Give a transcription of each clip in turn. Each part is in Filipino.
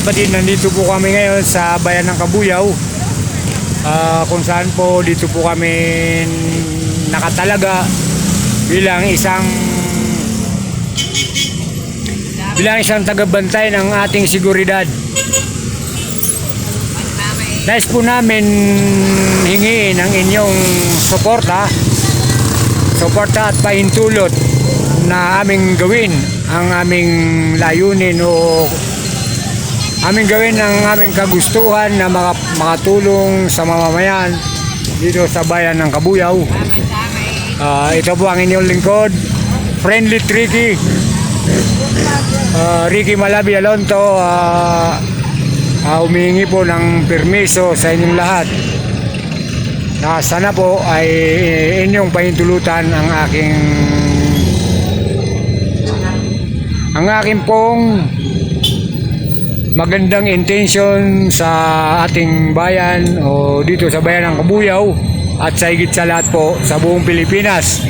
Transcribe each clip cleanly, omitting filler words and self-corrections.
kapatid, nandito po kami ngayon sa bayan ng Kabuyaw, kung saan po dito po kami nakatalaga bilang isang tagabantay ng ating seguridad. Nais po namin hingiin ang inyong suporta at pahintulot na aming gawin ang aming layunin o aming gawin ang aming kagustuhan na makatulong sa mamamayan dito sa bayan ng Kabuyaw. Ito po ang inyong lingkod, Friendly Ricky, Ricky Malabi Alonto. Humihingi po ng permiso sa inyong lahat na sana po ay inyong pahintulutan ang aking pong magandang intention sa ating bayan o dito sa bayan ng Kabuyaw at sa higit sa lahat po sa buong Pilipinas,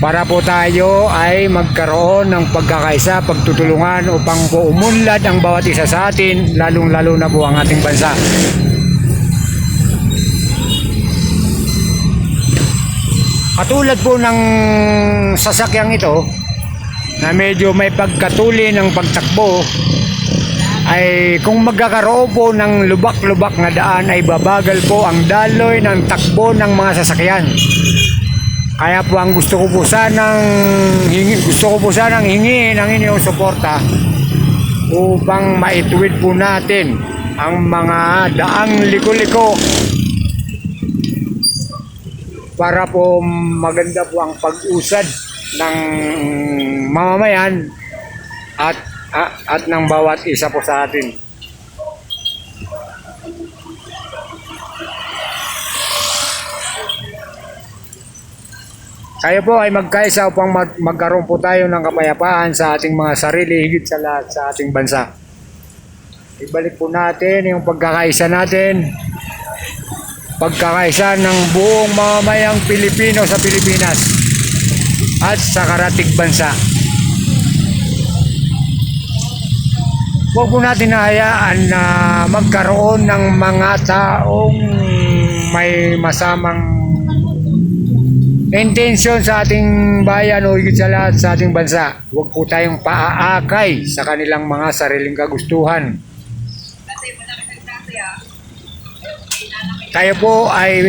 para po tayo ay magkaroon ng pagkakaisa, pagtutulungan upang po umunlad ang bawat isa sa atin, lalong-lalo na po ang ating bansa. Katulad po ng sasakyang ito na medyo may pagkatuli ng pagtakbo, ay kung magkakaroon po ng lubak-lubak na daan ay babagal po ang daloy ng takbo ng mga sasakyan. Kaya po ang gusto ko po sanang hingin ang inyong suporta upang maituwid po natin ang mga daang liko-liko para po maganda po ang pag-usad ng mamamayan at ng bawat isa po sa atin. Kayo po ay magkaisa upang magkaroon po tayo ng kapayapaan sa ating mga sarili, higit sa lahat sa ating bansa. Ibalik po natin yung pagkakaisa natin, pagkakaisa ng buong mamamayang Pilipino sa Pilipinas at sa karatig bansa. Huwag po natin nahayaan na magkaroon ng mga taong may masamang intention sa ating bayan o higit sa lahat sa ating bansa. Huwag po tayong paaakay sa kanilang mga sariling kagustuhan. Tayo po ay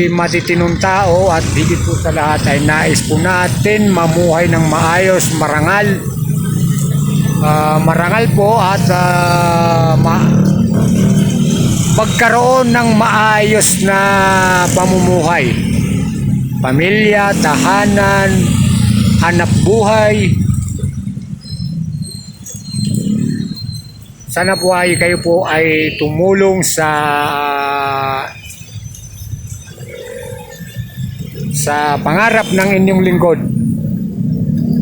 matitinong tao at higit po sa lahat ay nais po natin mamuhay ng maayos, marangal po at magkaroon ng maayos na pamumuhay, pamilya, tahanan, hanap buhay. Sana po ay kayo po ay tumulong sa pangarap ng inyong lingkod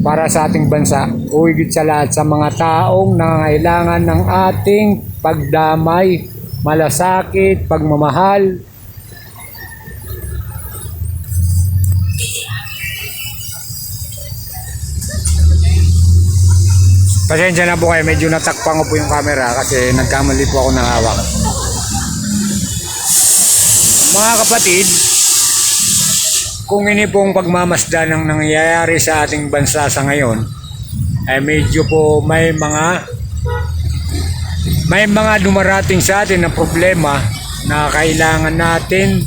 para sa ating bansa o higit sa lahat sa mga taong nangangailangan ng ating pagdamay, malasakit, pagmamahal. Pasensya na po kayo, medyo natakpan ko po yung camera kasi nagkamali po ako ng hawak. Mga kapatid, kung ini pong pagmamasdan ng nangyayari sa ating bansa sa ngayon, ay medyo po may mga dumarating sa atin na problema na kailangan natin